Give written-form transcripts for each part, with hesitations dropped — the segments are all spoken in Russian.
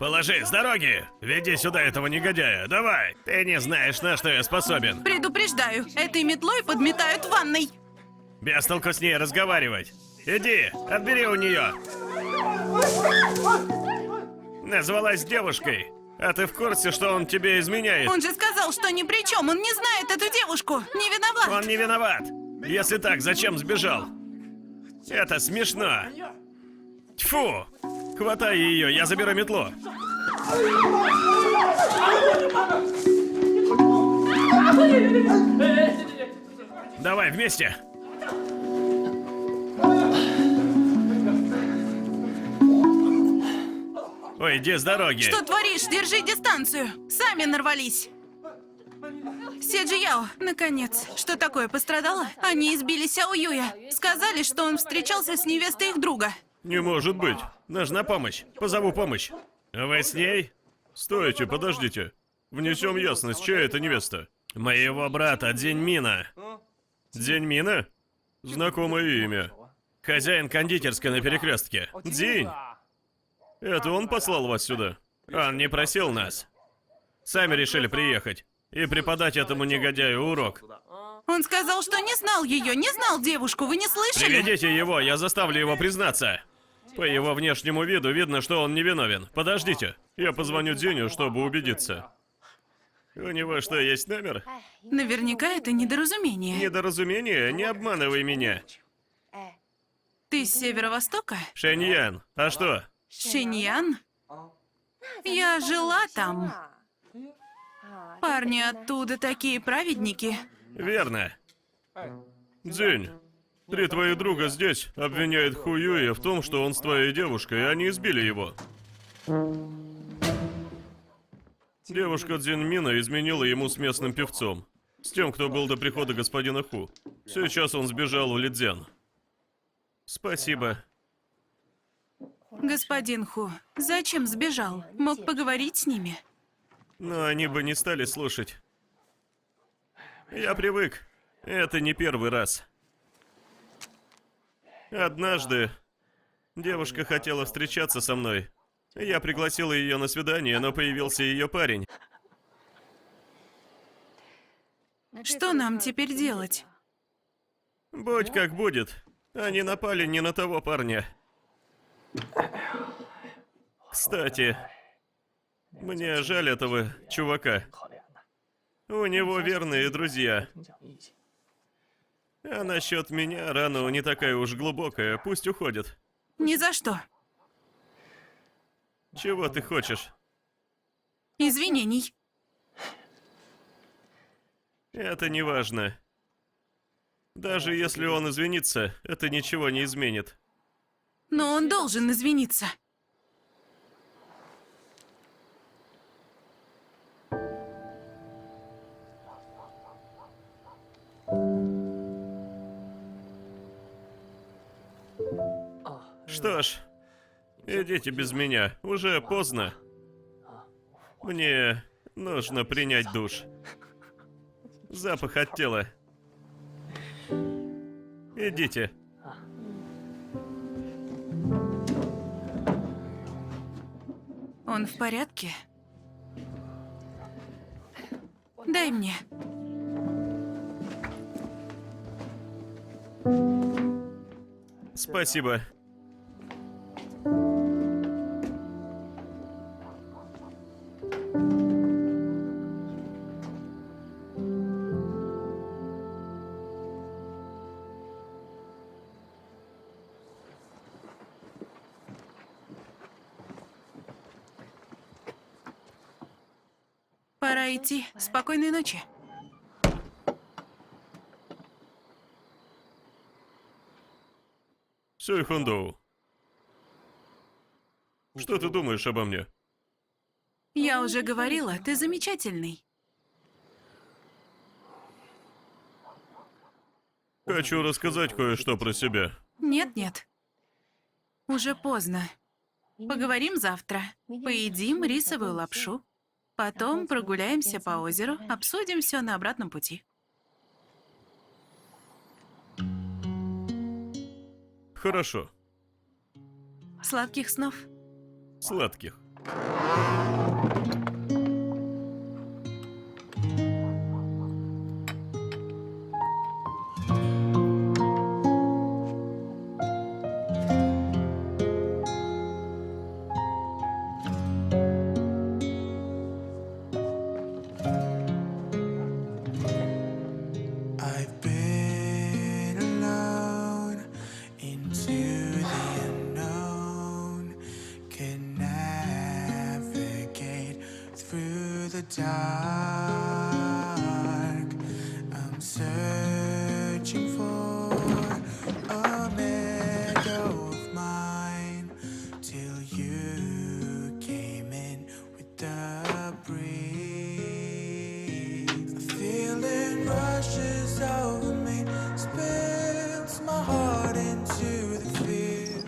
Положи, с дороги! Веди сюда этого негодяя, давай! Ты не знаешь, на что я способен. Предупреждаю, этой метлой подметают в ванной. Без толку с ней разговаривать. Иди, отбери у нее. Назвалась девушкой. А ты в курсе, что он тебе изменяет? Он же сказал, что ни при чем, он не знает эту девушку. Не виноват. Он не виноват. Если так, зачем сбежал? Это смешно. Тьфу! Хватай ее, я заберу метлу. Давай вместе. Ой, иди с дороги. Что творишь? Держи дистанцию. Сами нарвались. Седжияо, наконец. Что такое, пострадала? Они избили Сяо Юя. Сказали, что он встречался с невестой их друга. Не может быть. Нужна помощь. Позову помощь. Вы с ней? Стойте, подождите. Внесем ясность, чья это невеста? Моего брата Дзиньмина. Дзиньмина? Знакомое имя. Хозяин кондитерской на перекрестке. Дзинь. Это он послал вас сюда? Он не просил нас. Сами решили приехать и преподать этому негодяю урок. Он сказал, что не знал ее, не знал девушку. Вы не слышали? Приведите его, я заставлю его признаться. По его внешнему виду видно, что он невиновен. Подождите, я позвоню Дзиню, чтобы убедиться. У него что, есть номер? Наверняка это недоразумение. Недоразумение? Не обманывай меня. Ты с северо-востока? Шэньян, а что? Шиньян? Я жила там. Парни оттуда такие праведники. Верно. Дзинь, три твоих друга здесь обвиняют Ху Юя в том, что он с твоей девушкой, и они избили его. Девушка Дзиньмина изменила ему с местным певцом. С тем, кто был до прихода господина Ху. Сейчас он сбежал в Лидзян. Спасибо. Господин Ху, зачем сбежал? Мог поговорить с ними? Но они бы не стали слушать. Я привык. Это не первый раз. Однажды девушка хотела встречаться со мной. Я пригласил ее на свидание, но появился ее парень. Что нам теперь делать? Будь как будет. Они напали не на того парня. Кстати, мне жаль этого чувака. У него верные друзья. А насчет меня рана не такая уж глубокая, пусть уходит. Ни за что. Чего ты хочешь? Извинений. Это не важно. Даже если он извинится, это ничего не изменит. Но он должен извиниться. Что ж, идите без меня, уже поздно. Мне нужно принять душ. Запах от тела. Идите. Он в порядке? Дай мне. Спасибо. Пора идти. Спокойной ночи. Сюйхундоу. Что ты думаешь обо мне? Я уже говорила, ты замечательный. Хочу рассказать кое-что про себя. Нет-нет. Уже поздно. Поговорим завтра. Поедим рисовую лапшу. Потом прогуляемся по озеру, обсудим все на обратном пути. Хорошо. Сладких снов. Сладких. I've been alone into the unknown, can navigate through the dark. I'm searching for a meadow of mine till you came in with the breeze. A feeling rushes over me, spills my heart into the field.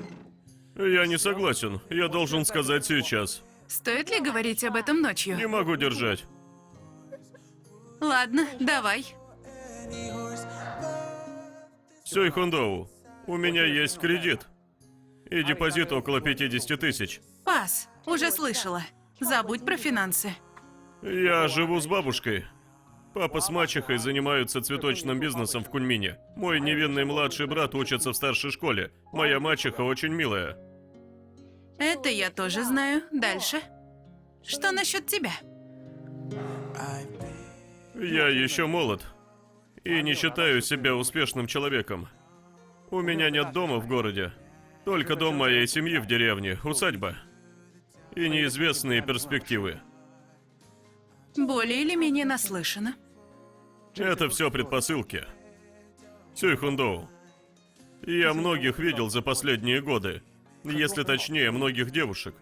Я не согласен. Я должен сказать сейчас. Стоит ли говорить об этом ночью? Не могу держать. Ладно, давай. Сюй Хундоу, у меня есть кредит. И депозит около 50 тысяч. Пас, уже слышала. Забудь про финансы. Я живу с бабушкой. Папа с мачехой занимаются цветочным бизнесом в Куньмине. Мой невинный младший брат учится в старшей школе. Моя мачеха очень милая. Это я тоже знаю. Дальше. Что насчет тебя? Я еще молод. И не считаю себя успешным человеком. У меня нет дома в городе. Только дом моей семьи в деревне, усадьба. И неизвестные перспективы. Более или менее наслышана. Это все предпосылки. Сюй Хундоу. Я многих видел за последние годы. Если точнее, многих девушек.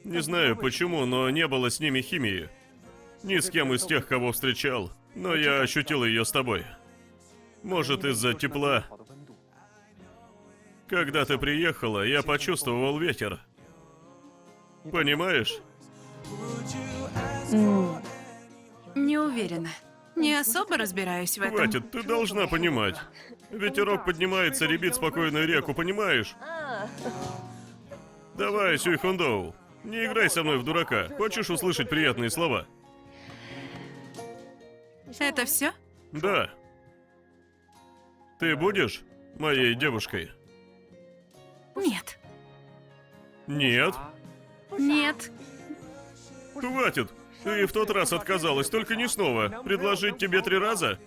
Не знаю почему, но не было с ними химии. Ни с кем из тех, кого встречал. Но я ощутил ее с тобой. Может, из-за тепла. Когда ты приехала, я почувствовал ветер. Понимаешь? Не уверена. Не особо разбираюсь в этом. Хватит, ты должна понимать. Ветерок поднимается, ребит спокойную реку, понимаешь? Давай, Сюй Хундоу, не играй со мной в дурака. Хочешь услышать приятные слова? Это все? Да. Ты будешь моей девушкой? Нет. Нет. Нет. Хватит. Ты в тот раз отказалась, только не снова. Предложить тебе 3 раза?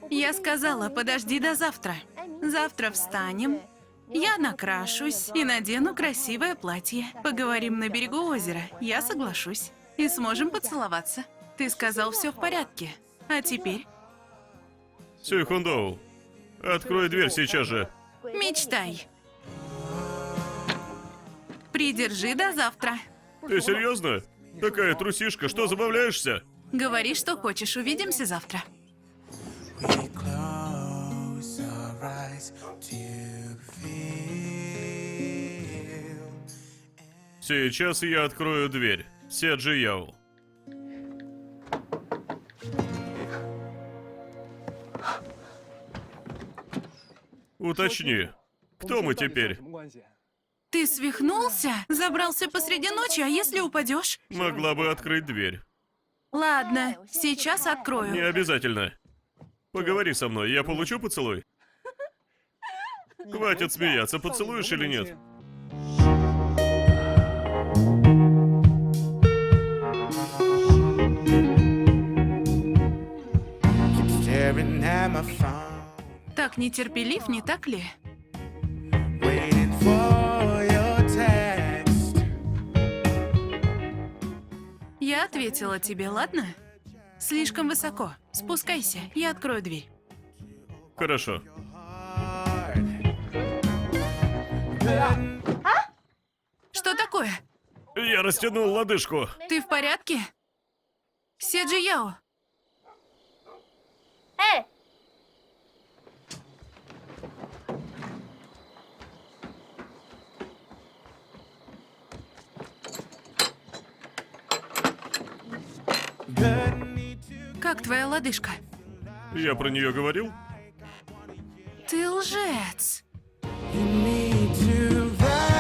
Я сказала, подожди до завтра. Завтра встанем. Я накрашусь и надену красивое платье. Поговорим на берегу озера. Я соглашусь. И сможем поцеловаться. Ты сказал, все в порядке. А теперь? Сюй Хундоу, открой дверь сейчас же. Мечтай. Придержи до завтра. Ты серьезно? Такая трусишка, что забавляешься? Говори, что хочешь. Увидимся завтра. We close our eyes to feel. Сейчас я открою дверь. Седжи Яо. Уточни, кто мы теперь? Ты свихнулся? Забрался посреди ночи, а если упадешь? Могла бы открыть дверь. Ладно, сейчас Не открою. обязательно. Поговори со мной, я получу поцелуй? Хватит смеяться, поцелуешь или нет? Staring at my phone, Так нетерпелив, не так ли? waiting for your text. Я ответила тебе, ладно? Слишком высоко. Спускайся, я открою дверь. Хорошо. Что такое? Я растянул лодыжку. Ты в порядке? Седжи Яо, как твоя лодыжка? Я про нее говорил? Ты лжец. You need to validate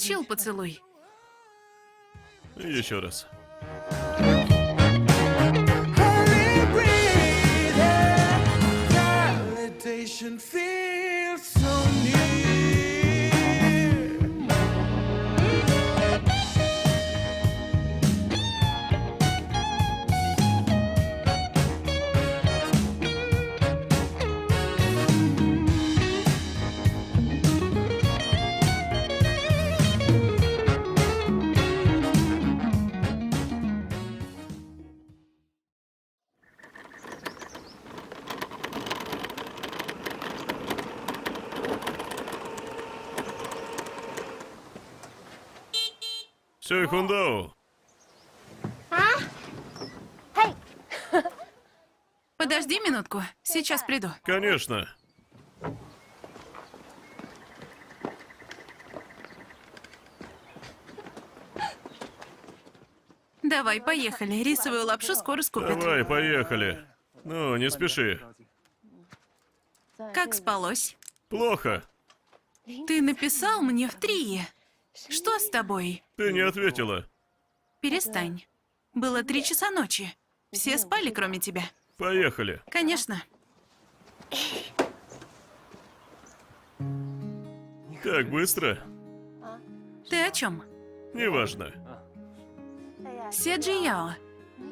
получил поцелуй. Еще раз. Hurry, breathe in. Validation feels so near. Сюйхундоу. Подожди минутку, сейчас приду. Конечно. Давай, поехали. Рисовую лапшу скоро скупят. Давай, поехали. Ну, не спеши. Как спалось? Плохо. Ты написал мне в 3. Что с тобой? Ты не ответила. Перестань. Было 3 часа ночи. Все спали, кроме тебя. Поехали. Конечно. Так быстро? Ты о чем? Неважно. Седжи Яо,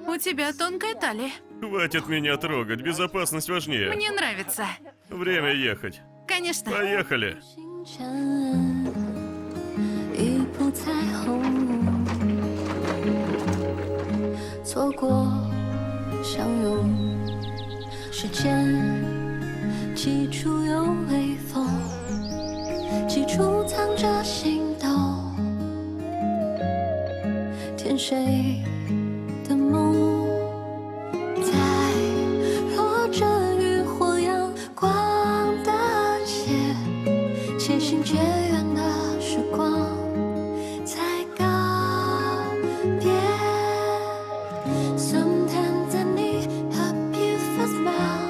у тебя тонкая талия. Хватит меня трогать, безопасность важнее. Мне нравится. Время ехать. Конечно. Поехали. 星辰，一部彩虹，错过相拥，时间起初有微风，起初藏着心动，甜水的梦，在落着渔火阳光的街。渐行渐远的时光才告别。Sometimes I need a beautiful smile.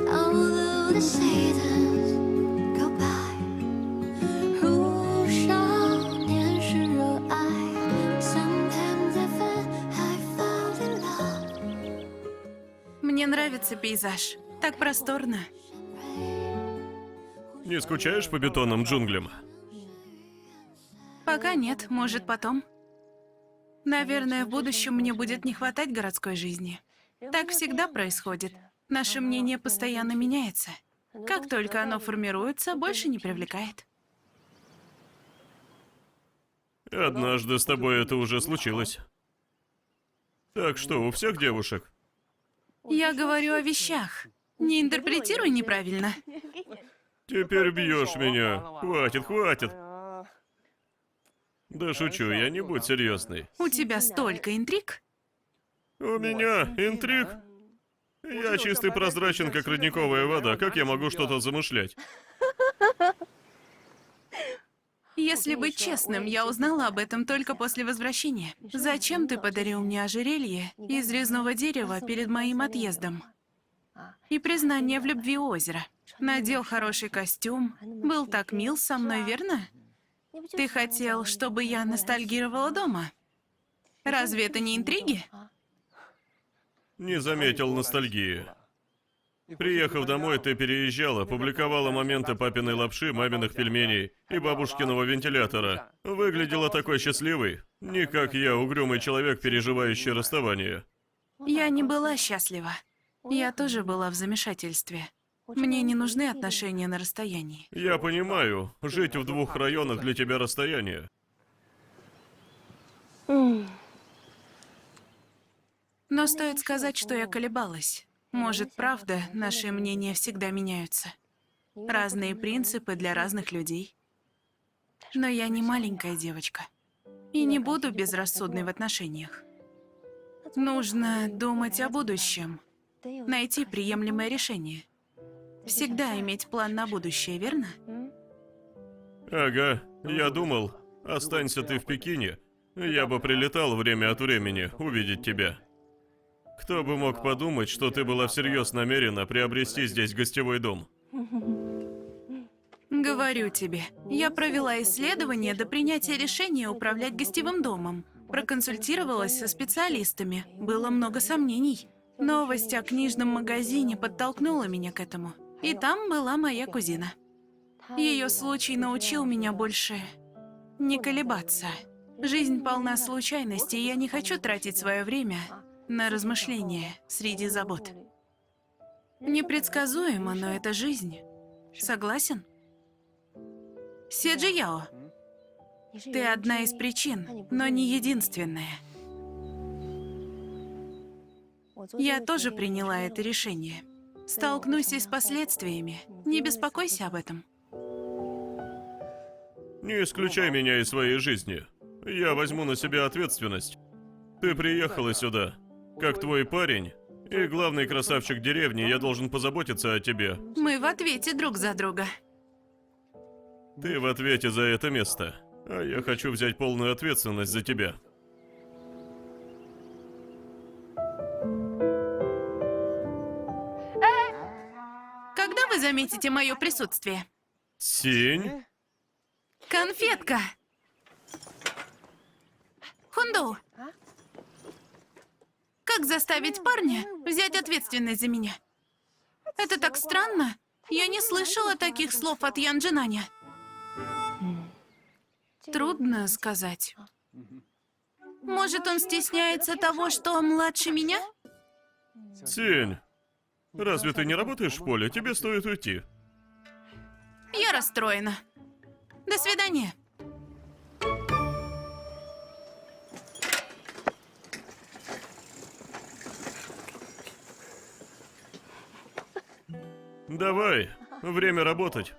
Although the seasons go by， 如少年时热爱。Sometimes I fall in love。 Мне нравится пейзаж. Так просторно. Не скучаешь по бетонным джунглям? Пока нет, может потом. Наверное, в будущем мне будет не хватать городской жизни. Так всегда происходит. Наше мнение постоянно меняется. Как только оно формируется, больше не привлекает. Однажды с тобой это уже случилось. Так что, у всех девушек? Я говорю о вещах. Не интерпретируй неправильно. Теперь бьешь меня. Хватит, хватит. Да шучу, я не будь серьезный. У тебя столько интриг. У меня интриг? Я чистый прозрачен, как родниковая вода. Как я могу что-то замышлять? Если быть честным, я узнала об этом только после возвращения. Зачем ты подарил мне ожерелье из резного дерева перед моим отъездом? И признание в любви у озера. Надел хороший костюм, был так мил со мной, верно? Ты хотел, чтобы я ностальгировала дома? Разве это не интриги? Не заметил ностальгии. Приехав домой, ты переезжала, публиковала моменты папиной лапши, маминых пельменей и бабушкиного вентилятора. Выглядела такой счастливой. Не как я, угрюмый человек, переживающий расставание. Я не была счастлива. Я тоже была в замешательстве. Мне не нужны отношения на расстоянии. Я понимаю, жить в 2 районах для тебя расстояние. Но стоит сказать, что я колебалась. Может, правда, наши мнения всегда меняются. Разные принципы для разных людей. Но я не маленькая девочка. И не буду безрассудной в отношениях. Нужно думать о будущем. Найти приемлемое решение. Всегда иметь план на будущее, верно? Ага, я думал, останься ты в Пекине, я бы прилетал время от времени увидеть тебя. Кто бы мог подумать, что ты была всерьез намерена приобрести здесь гостевой дом? Говорю тебе, я провела исследование до принятия решения управлять гостевым домом. Проконсультировалась со специалистами. Было много сомнений. Новость о книжном магазине подтолкнула меня к этому. И там была моя кузина. Ее случай научил меня больше не колебаться. Жизнь полна случайностей, и я не хочу тратить свое время на размышления среди забот. Непредсказуемо, но это жизнь. Согласен? Седжи Яо, ты одна из причин, но не единственная. Я тоже приняла это решение. Столкнусь и с последствиями. Не беспокойся об этом. Не исключай меня из своей жизни. Я возьму на себя ответственность. Ты приехала сюда. Как твой парень и главный красавчик деревни, я должен позаботиться о тебе. Мы в ответе друг за друга. Ты в ответе за это место. А я хочу взять полную ответственность за тебя. Когда вы заметите мое присутствие? Синь? Конфетка! Хундоу, как заставить парня взять ответственность за меня? Это так странно. Я не слышала таких слов от Ян Джинаня. Трудно сказать. Может, он стесняется того, что он младше меня? Синь, разве ты не работаешь в поле? Тебе стоит уйти. Я расстроена. До свидания. Давай, время работать.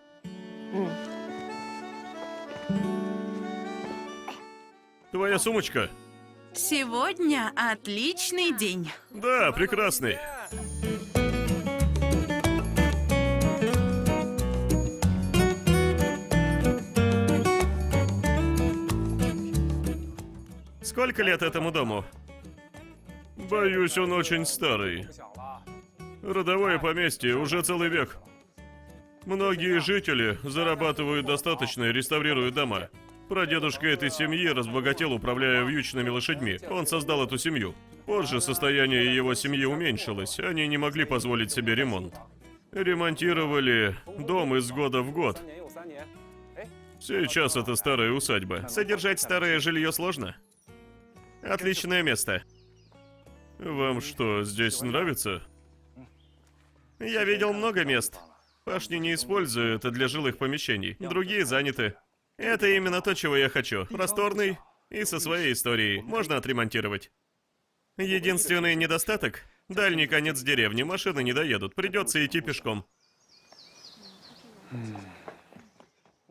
Твоя сумочка? Сегодня отличный день. Да, прекрасный. Сколько лет этому дому? Боюсь, он очень старый. Родовое поместье уже целый век. Многие жители зарабатывают достаточно и реставрируют дома. Прадедушка этой семьи разбогател, управляя вьючными лошадьми. Он создал эту семью. Позже состояние его семьи уменьшилось, они не могли позволить себе ремонт. Ремонтировали дом из года в год. Сейчас это старая усадьба. Содержать старое жилье сложно. Отличное место. Вам что, здесь нравится? Я видел много мест. Пашни не использую это для жилых помещений. Другие заняты. Это именно то, чего я хочу. Просторный и со своей историей. Можно отремонтировать. Единственный недостаток — дальний конец деревни. Машины не доедут. Придется идти пешком.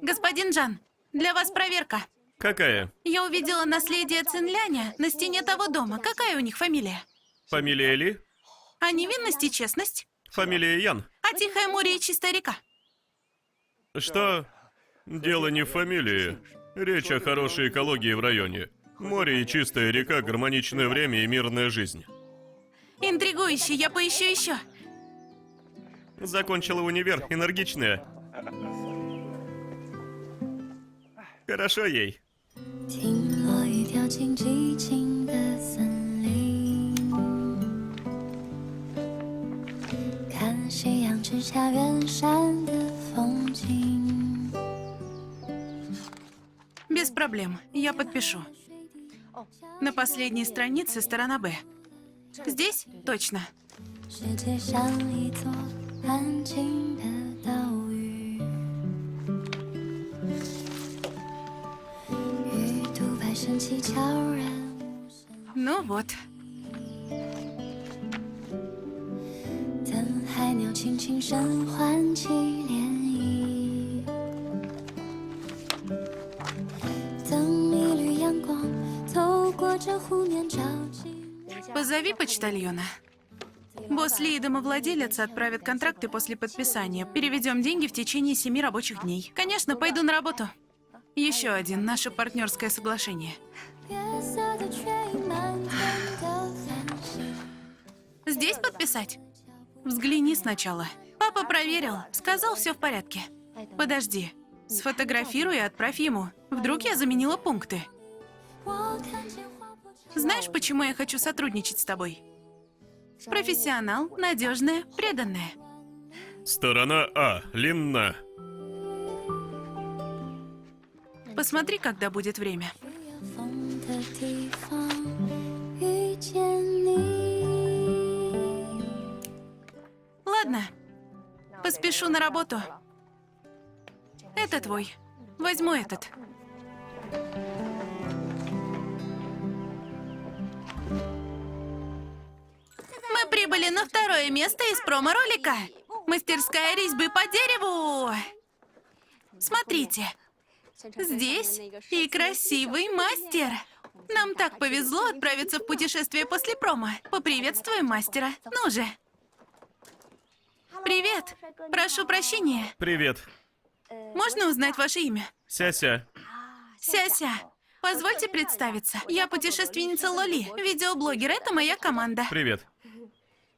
Господин Джан, для вас проверка. Какая? Я увидела наследие Цинляня на стене того дома. Какая у них фамилия? Фамилия Ли? А невинность и честность? Фамилия Ян. А тихое море и чистая река? Что? Дело не в фамилии. Речь о хорошей экологии в районе. Море и чистая река, гармоничное время и мирная жизнь. Интригующе, я поищу еще. Закончила универ, энергичная. Хорошо ей. 听落雨掉进寂静的森林，看夕阳之下远山的风景。 Без проблем, я подпишу. На последней странице сторона Б. Здесь? Точно. 世界像一座安静的岛屿，鱼肚白升起悄然无声， Ну вот. 等海鸟轻轻声唤起涟漪，等一缕阳光透过这湖面照进。 Позови почтальона. Босс Ли и домовладелец отправят контракты после подписания. Переведем деньги в течение 7 рабочих дней. Конечно, пойду на работу. Еще один, наше партнерское соглашение. 月色的却已满天的繁星。 Здесь подписать? Взгляни сначала. Папа проверил, сказал, все в порядке. Подожди, Сфотографируй и отправь ему. Вдруг я заменила пункты. 我看见划破长 Знаешь, почему я хочу сотрудничать с тобой? Профессионал, надежная, преданная. Сторона А. Линна. Посмотри, когда будет время. 有风的地方遇见你。 Ладно, поспешу на работу. Это твой. Возьму этот. Мы прибыли на второе место из промо-ролика. Мастерская резьбы по дереву. Смотрите, здесь и красивый мастер. Нам так повезло отправиться в путешествие после промо. Поприветствуем мастера. Ну же. Привет. Прошу прощения. Привет. Можно узнать ваше имя? Ся-ся. Ся-ся. Позвольте представиться. Я путешественница Лоли. Видеоблогер. Это моя команда. Привет.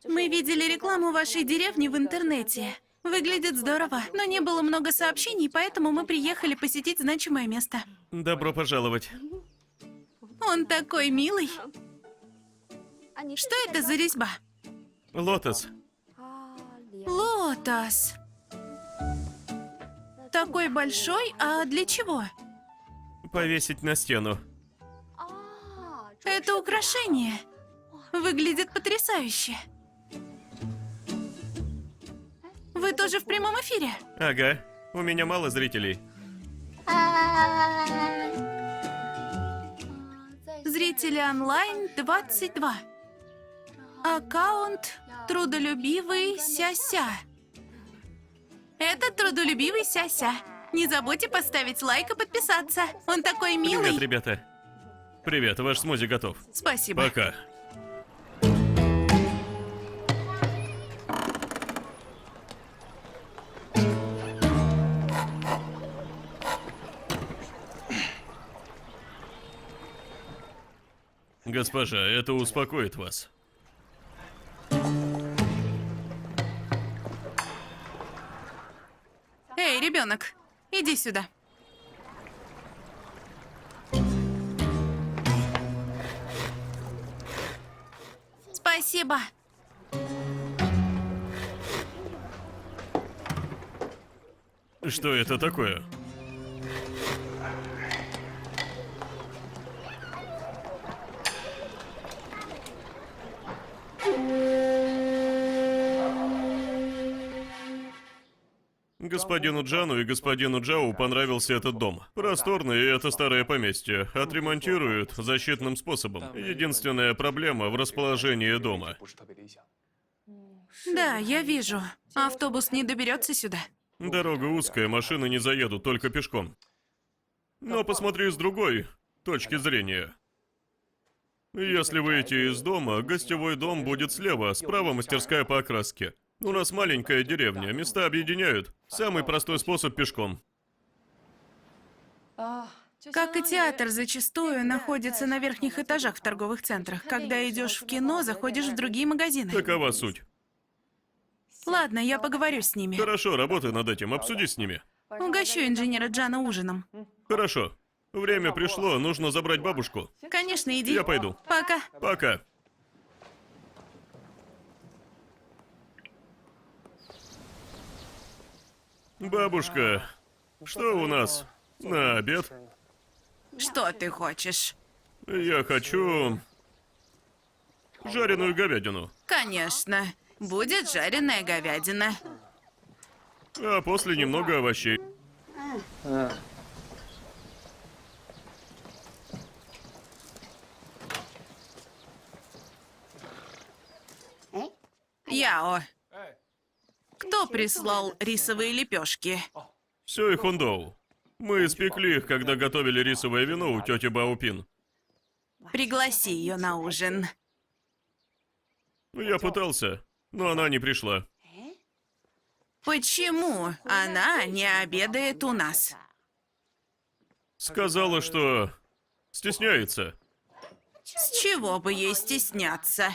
Мы видели рекламу вашей деревни в интернете. Выглядит здорово, но не было много сообщений, поэтому мы приехали посетить значимое место. Добро пожаловать. Он такой милый. Что это за резьба? Лотос. Лотос. Такой большой, а для чего? Повесить на стену. Это украшение. Выглядит потрясающе. Вы тоже в прямом эфире? Ага. У меня мало зрителей. Зрители онлайн 22. Аккаунт трудолюбивый Ся-ся. Это трудолюбивый Ся-ся. Не забудьте поставить лайк и подписаться. Он такой Привет, милый. ребята. Привет, ваш смузи готов. Спасибо. Пока. Госпожа, это успокоит вас. Эй, ребенок, иди сюда. Спасибо. Что это такое? Господину Джану и господину Джау понравился этот дом. Просторный, и это старое поместье. Отремонтируют защитным способом. Единственная проблема в расположении дома. Да, я вижу. Автобус не доберется сюда. Дорога узкая, машины не заедут, только пешком. Но посмотри с другой точки зрения. Если выйти из дома, гостевой дом будет слева, справа мастерская по окраске. У нас маленькая деревня, места объединяют. Самый простой способ пешком. Как и театр зачастую находится на верхних этажах в торговых центрах. Когда идешь в кино, заходишь в другие магазины. Такова суть. Ладно, я поговорю с ними. Хорошо, работай над этим, обсуди с ними. Угощу инженера Джана ужином. Хорошо. Время пришло, нужно забрать бабушку. Конечно, иди. Я пойду. Пока. Пока. Бабушка, что у нас на обед? Что ты хочешь? Я хочу жареную говядину, Конечно. Будет жареная говядина. а после немного овощей. Яо. Кто прислал рисовые лепешки? Все и хундоу. Мы испекли их, когда готовили рисовое вино у тети Баопин. Пригласи ее на ужин. Я пытался, но она не пришла. Почему она не обедает у нас? Сказала, что стесняется. С чего бы ей стесняться?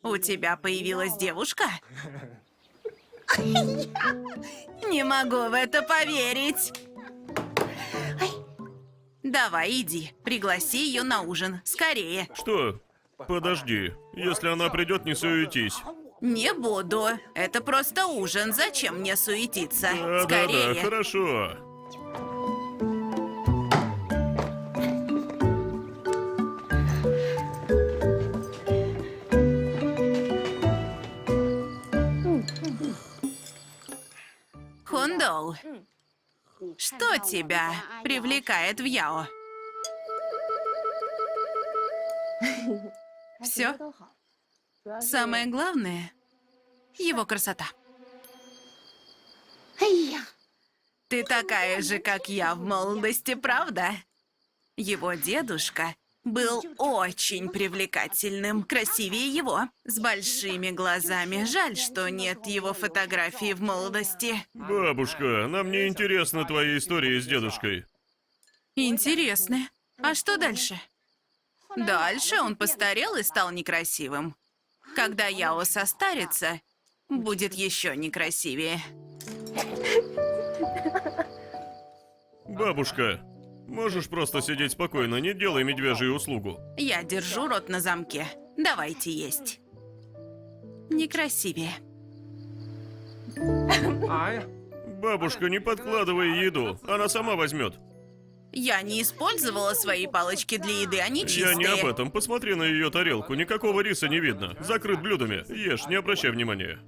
У тебя появилась девушка? Не могу в это поверить. Давай, иди, пригласи ее на ужин. Скорее. Что? Подожди. Если она придет, не суетись. Не буду. Это просто ужин. Зачем мне суетиться? Да, Скорее. хорошо. Хундоу, что тебя привлекает в Яо? Все? Самое главное — его красота. Ты такая же, как я в молодости, правда? Его дедушка был очень привлекательным, красивее его, с большими глазами. Жаль, что нет его фотографии в молодости. Бабушка, нам не интересна твоя история с дедушкой. Интересно. А что дальше? Дальше он постарел и стал некрасивым. Когда Яо состарится, будет еще некрасивее. Бабушка, можешь просто сидеть спокойно, не делай медвежью услугу. Я держу рот на замке. Давайте есть. Некрасивее. Бабушка, не подкладывай еду, она сама возьмет. Я не использовала свои палочки для еды, они чистые. Я не об этом, посмотри на ее тарелку, никакого риса не видно. Закрыт блюдами, ешь, не обращай внимания.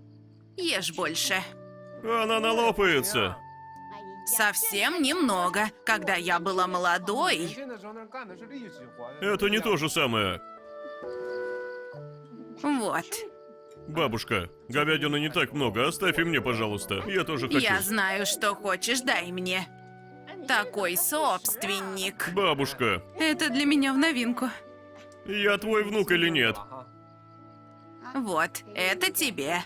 Ешь больше. Она налопается. Совсем немного. Когда я была молодой, Это не то же самое. вот. Бабушка, говядины не так много, оставь и мне, пожалуйста. Я тоже хочу. Я знаю, что хочешь, дай мне. Такой собственник. Бабушка, Это для меня в новинку. я твой внук или нет? Вот, это тебе.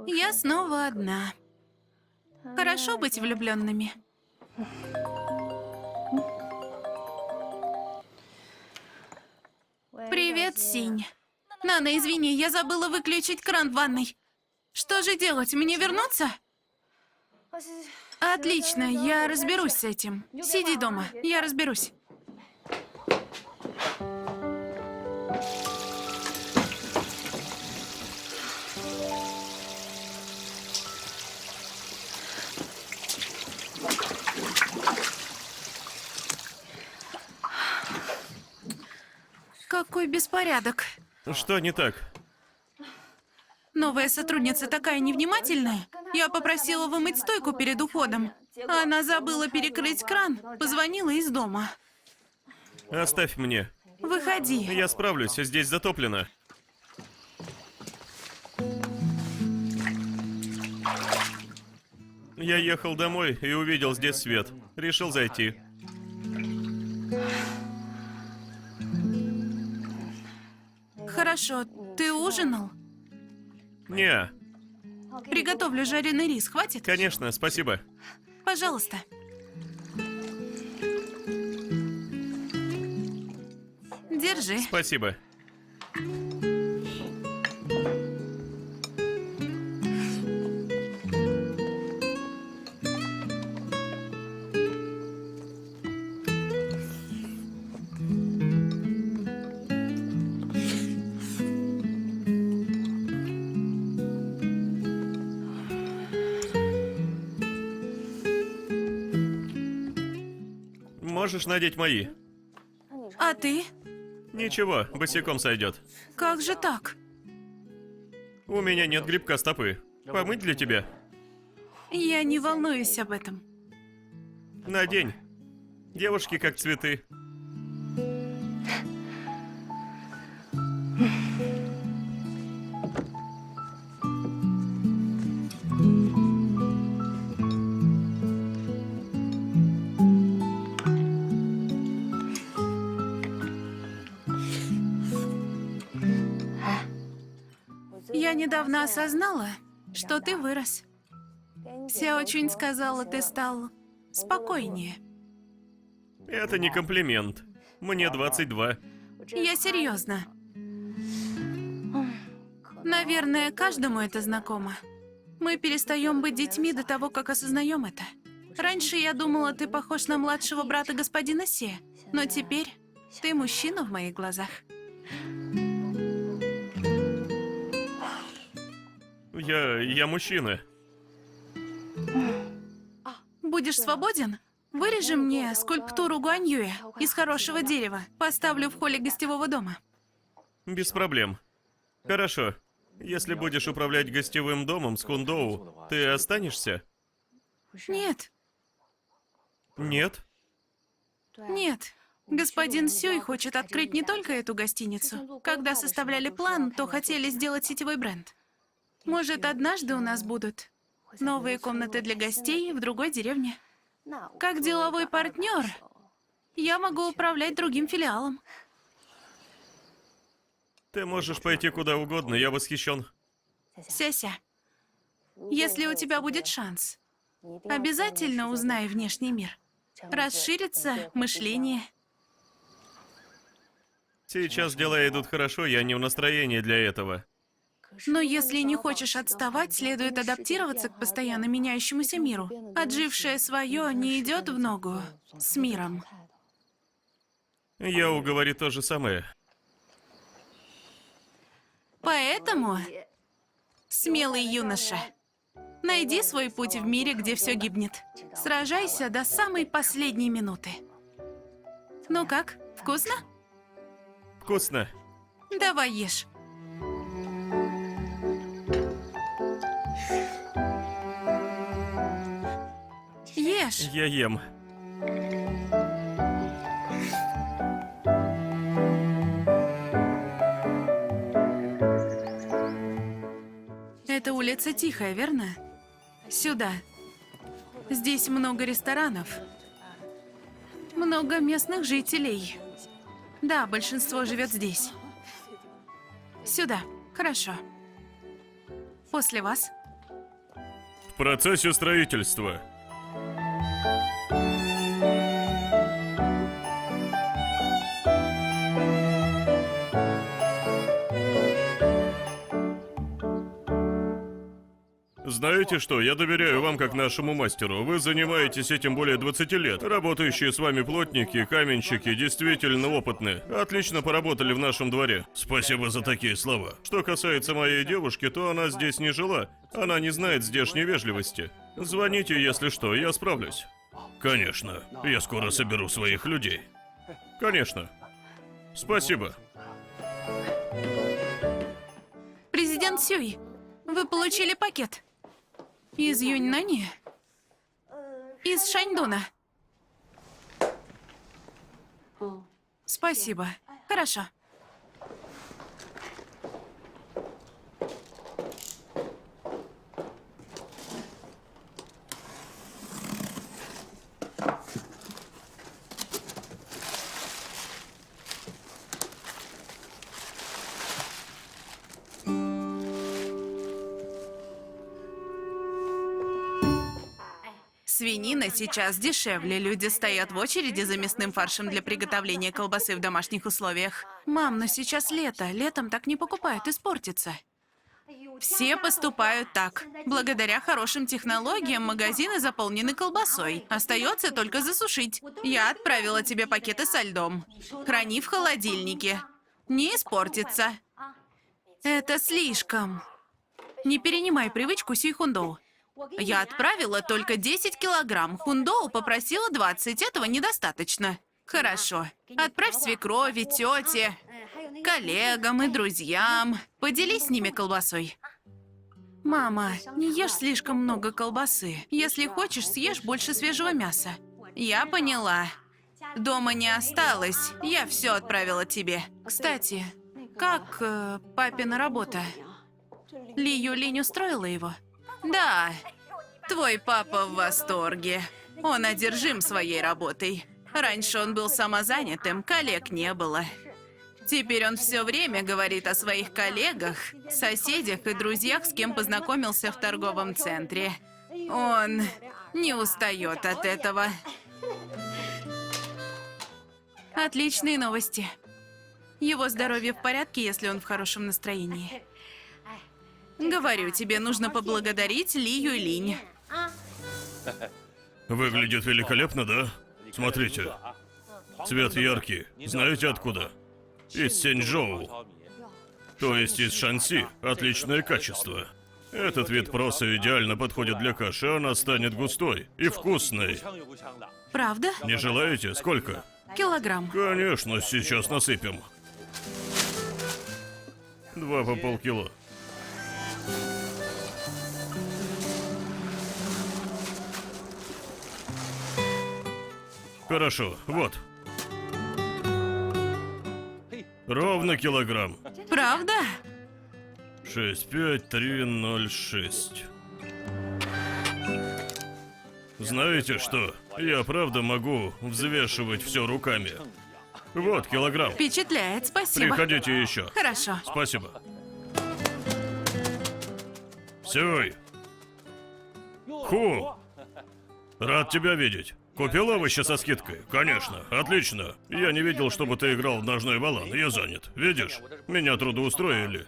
Я снова одна. Хорошо быть влюбленными. Привет, Синь. Нана, извини, я забыла выключить кран в ванной. Что же делать? Мне вернуться? Отлично, я разберусь с этим. Сиди дома, я разберусь. Какой беспорядок. Что не так? Новая сотрудница такая невнимательная. Я попросила вымыть стойку перед уходом. Она забыла перекрыть кран, позвонила из дома. Оставь мне. Выходи. Я справлюсь, здесь затоплено. Я ехал домой и увидел здесь свет. Решил зайти. Хорошо, ты ужинал? Не, Приготовлю жареный рис, хватит? конечно, спасибо. Пожалуйста. Держи. Спасибо. Можешь надеть мои? А ты? Ничего, босиком сойдет. Как же так? У меня нет грибка стопы. Помыть для тебя? Я не волнуюсь об этом. Надень. Девушки как цветы. Я недавно осознала, что ты вырос. Сяочунь сказала, ты стал спокойнее. Это не комплимент. Мне 22. Я серьезно. Наверное, каждому это знакомо. Мы перестаем быть детьми до того, как осознаем это. Раньше я думала, ты похож на младшего брата господина Се, но теперь ты мужчина в моих глазах. Я мужчина. Будешь свободен? Вырежи мне скульптуру Гуаньюя из хорошего дерева. Поставлю в холле гостевого дома. Без проблем. Хорошо. Если будешь управлять гостевым домом с Хундоу, ты останешься? Нет, Нет? нет. Господин Сюй хочет открыть не только эту гостиницу. Когда составляли план, то хотели сделать сетевой бренд. Может, однажды у нас будут новые комнаты для гостей в другой деревне. Как деловой партнер, я могу управлять другим филиалом. Ты можешь пойти куда угодно, я восхищен. Сяся, если у тебя будет шанс, обязательно узнай внешний мир. Расширится мышление. Сейчас дела идут хорошо, я не в настроении для этого. Но если не хочешь отставать, следует адаптироваться к постоянно меняющемуся миру. Отжившее свое не идет в ногу с миром. Я уговорю то же самое. Поэтому, смелый юноша, найди свой путь в мире, где все гибнет. Сражайся до самой последней минуты. Ну как, вкусно? Вкусно. Давай ешь. Ешь. Я ем. Эта улица тихая, верно? Сюда. Здесь много ресторанов. Много местных жителей. Да, большинство живет здесь. Сюда. Хорошо. После вас. В процессе строительства. Знаете что, я доверяю вам как нашему мастеру. Вы занимаетесь этим более 20 лет. Работающие с вами плотники, каменщики действительно опытны. Отлично поработали в нашем дворе. Спасибо за такие слова. Что касается моей девушки, то она здесь не жила. Она не знает здешней вежливости. Звоните, если что, я справлюсь. Конечно, я скоро соберу своих людей. Конечно. Спасибо. Президент Сюй, вы получили пакет. Из Юньнани? Из Шаньдуна? Спасибо. Хорошо. Свинина сейчас дешевле. Люди стоят в очереди за мясным фаршем для приготовления колбасы в домашних условиях. Мам, но сейчас лето. Летом так не покупают, испортится. Все поступают так. Благодаря хорошим технологиям магазины заполнены колбасой. Остается только засушить. Я отправила тебе пакеты со льдом. Храни в холодильнике. Не испортится. Это слишком. Не перенимай привычку Сюй Хундоу. Я отправила только 10 килограмм. Хундоу попросила 20. Этого недостаточно. Хорошо. Отправь свекрови, тете, коллегам и друзьям. Поделись с ними колбасой. Мама, не ешь слишком много колбасы. Если хочешь, съешь больше свежего мяса. Я поняла. Дома не осталось. Я все отправила тебе. Кстати, как папина работа? Ли Юлинь устроила его? Да. Твой папа в восторге. Он одержим своей работой. Раньше он был самозанятым, коллег не было. Теперь он все время говорит о своих коллегах, соседях и друзьях, с кем познакомился в торговом центре. Он не устает от этого. Отличные новости. Его здоровье в порядке, если он в хорошем настроении. Говорю, тебе нужно поблагодарить Ли Юйлинь. Выглядит великолепно, да? Смотрите. Цвет яркий. Знаете откуда? Из Сяньчжоу. То есть из Шанси. Отличное качество. Этот вид проса идеально подходит для каши, она станет густой и вкусной. Правда? Не желаете? Сколько? Килограмм. Конечно, сейчас насыпем. 2 по полкило. Хорошо, вот. Ровно килограмм. Правда? 65306. Знаете что? Я правда могу взвешивать все руками. Вот килограмм. Впечатляет, спасибо. Приходите еще. Хорошо. Спасибо. Сюй. Ху. Рад тебя видеть. Купил овощи со скидкой? Конечно. Отлично. Я не видел, чтобы ты играл в ножной балан. Я занят. Видишь? Меня трудоустроили.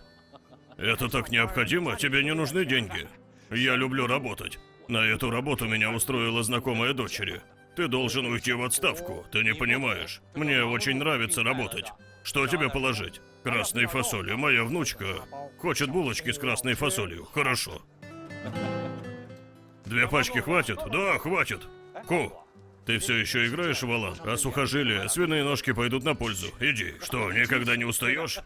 Это так необходимо? Тебе не нужны деньги. Я люблю работать. На эту работу меня устроила знакомая дочери. Ты должен уйти в отставку. Ты не понимаешь. Мне очень нравится работать. Что тебе положить? Красной фасоли. Моя внучка хочет булочки с красной фасолью. Хорошо. 2 пачки хватит? Да, хватит. Ку, ты все еще играешь в Валан? А сухожилия, свиные ножки пойдут на пользу. Иди. Что, никогда не устаешь?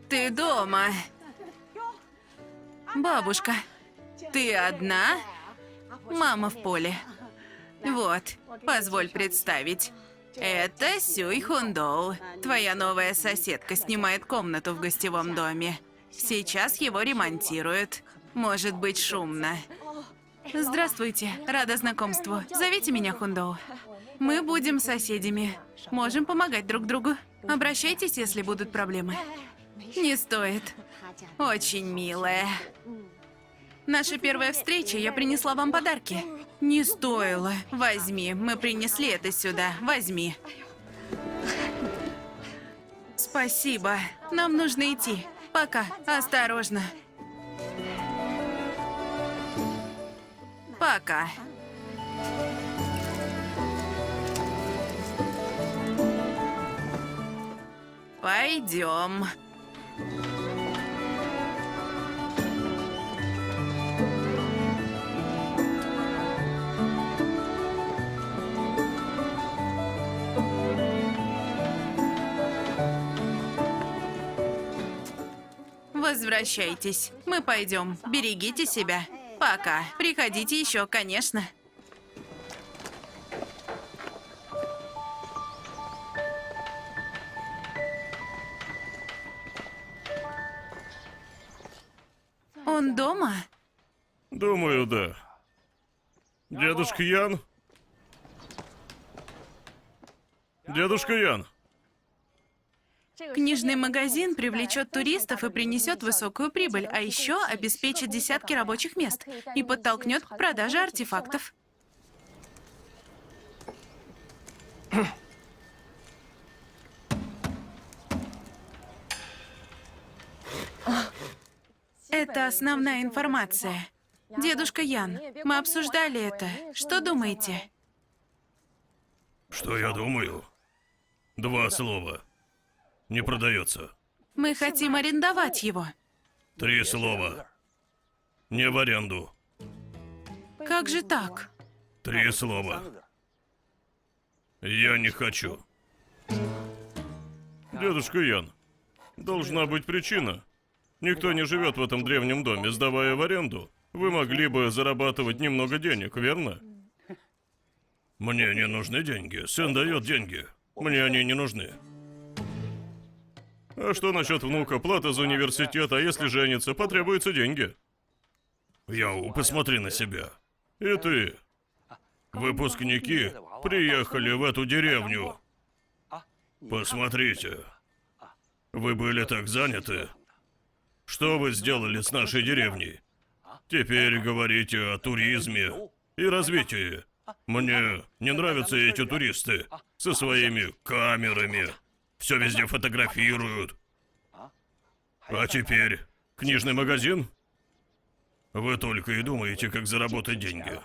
Ты дома. Бабушка, ты одна? Мама в поле. Вот, позволь представить. Это Сюй Хундоу. Твоя новая соседка снимает комнату в гостевом доме. Сейчас его ремонтируют. Может быть шумно. Здравствуйте, рада знакомству. Зовите меня Хундоу. Мы будем соседями. Можем помогать друг другу. Обращайтесь, если будут проблемы. Не стоит. Очень милая. Наша первая встреча, я принесла вам подарки. Не стоило. Возьми, мы принесли это сюда. Возьми. Спасибо. Нам нужно идти. Пока. Осторожно. Пока. Пойдем. Возвращайтесь. Мы пойдем. Берегите себя. Пока. Приходите еще, конечно. Он дома? Думаю, да. Дедушка Ян? Дедушка Ян? Книжный магазин привлечет туристов и принесет высокую прибыль, а еще обеспечит десятки рабочих мест и подтолкнет к продаже артефактов. Это основная информация. Дедушка Ян, мы обсуждали это. Что думаете? Что я думаю? 2 слова. Не продается. Мы хотим арендовать его. 3 слова. Не в аренду. Как же так? 3 слова. Я не хочу. Дедушка Ян, должна быть причина. Никто не живет в этом древнем доме, сдавая в аренду. Вы могли бы зарабатывать немного денег, верно? Мне не нужны деньги. Сын дает деньги. Мне они не нужны. А что насчет внука? Плата за университет, а если женится, потребуются деньги. Яу, посмотри на себя. И ты. Выпускники приехали в эту деревню. Посмотрите. Вы были так заняты. Что вы сделали с нашей деревней? Теперь говорите о туризме и развитии. Мне не нравятся эти туристы со своими камерами. Все везде фотографируют. А теперь книжный магазин? Вы только и думаете, как заработать деньги.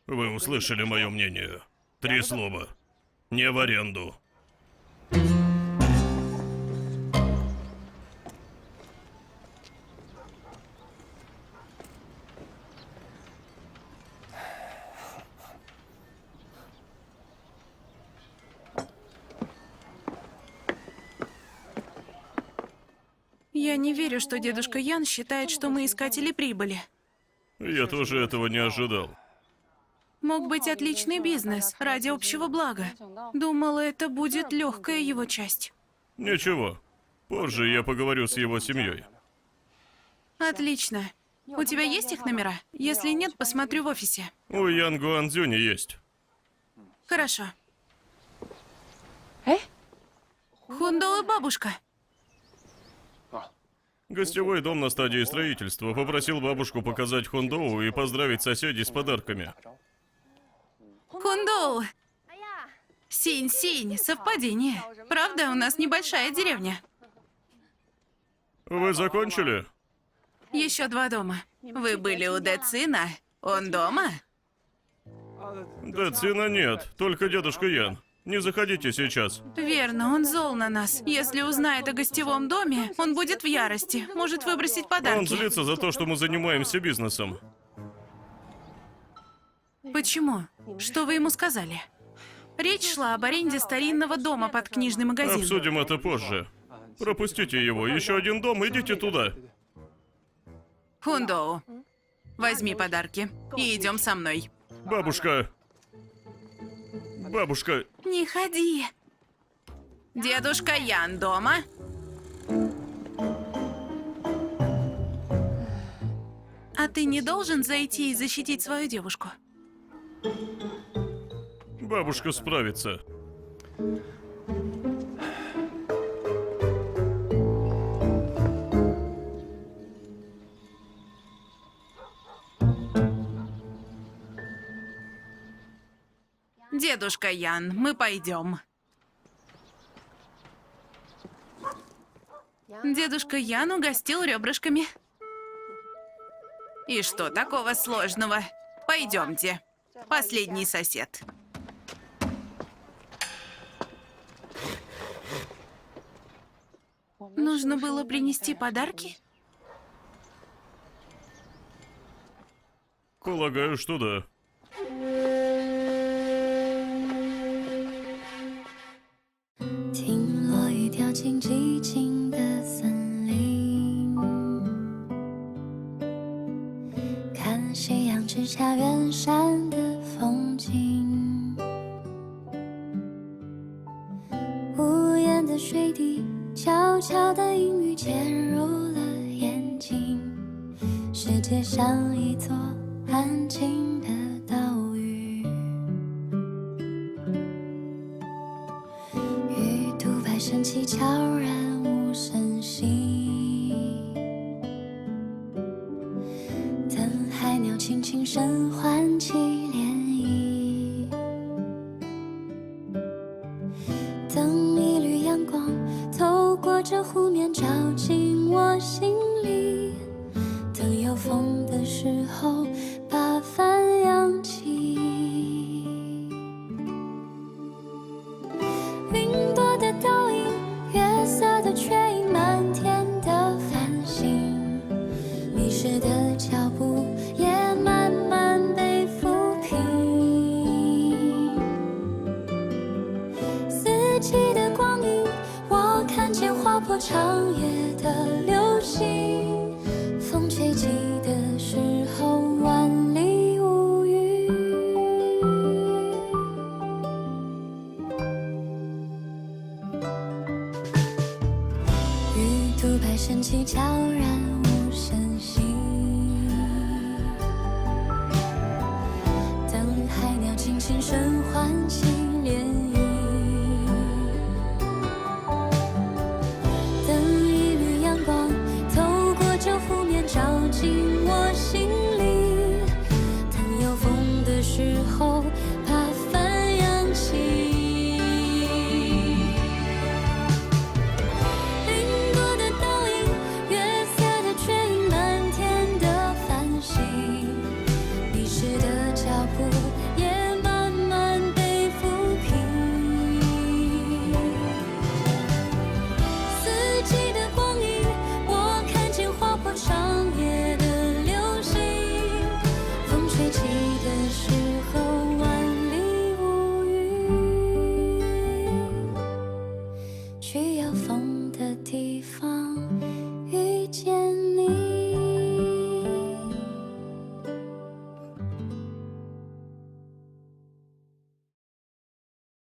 Вы услышали мое мнение. 3 слова. Не в аренду. Я не верю, что дедушка Ян считает, что мы искатели прибыли. Я тоже этого не ожидал. Мог быть отличный бизнес ради общего блага. Думала, это будет легкая его часть. Ничего. Позже я поговорю с его семьей. Отлично. У тебя есть их номера? Если нет, посмотрю в офисе. У Ян Гуандзюни есть. Хорошо. Хундоу бабушка. Гостевой дом на стадии строительства. Попросил бабушку показать Хундоу и поздравить соседей с подарками. Хундоу. Синь-синь, совпадение. Правда, у нас небольшая деревня. Вы закончили? Еще 2 дома. Вы были у Дэцина? Он дома? Да, Цина нет, только дедушка Ян. Не заходите сейчас. Верно, он зол на нас. Если узнает о гостевом доме, он будет в ярости. Может выбросить Он подарки. злится за то, что мы занимаемся бизнесом. Почему? Что вы ему сказали? Речь шла об аренде старинного дома под книжный магазин. Обсудим это позже. Пропустите его. Еще один дом, идите туда. Хундоу, возьми подарки и идем со мной. Бабушка. Бабушка. Не ходи. Дедушка Ян дома? А ты не должен зайти и защитить свою девушку? Бабушка справится. Дедушка Ян, мы пойдем. Дедушка Ян угостил ребрышками. И что такого сложного? Пойдемте. Последний сосед. Нужно было принести подарки? Полагаю, что да. 升起悄然无声息。等海鸟轻轻声唤起涟漪，等一缕阳光透过这湖面照进我心里，当有风的时候把帆扬起。云朵的倒影，月色的缺影，满天的繁星，迷失的脚步也慢慢被抚平。四季的光影，我看见划破长夜的流星，风吹起的时候万里无云，需要风的地方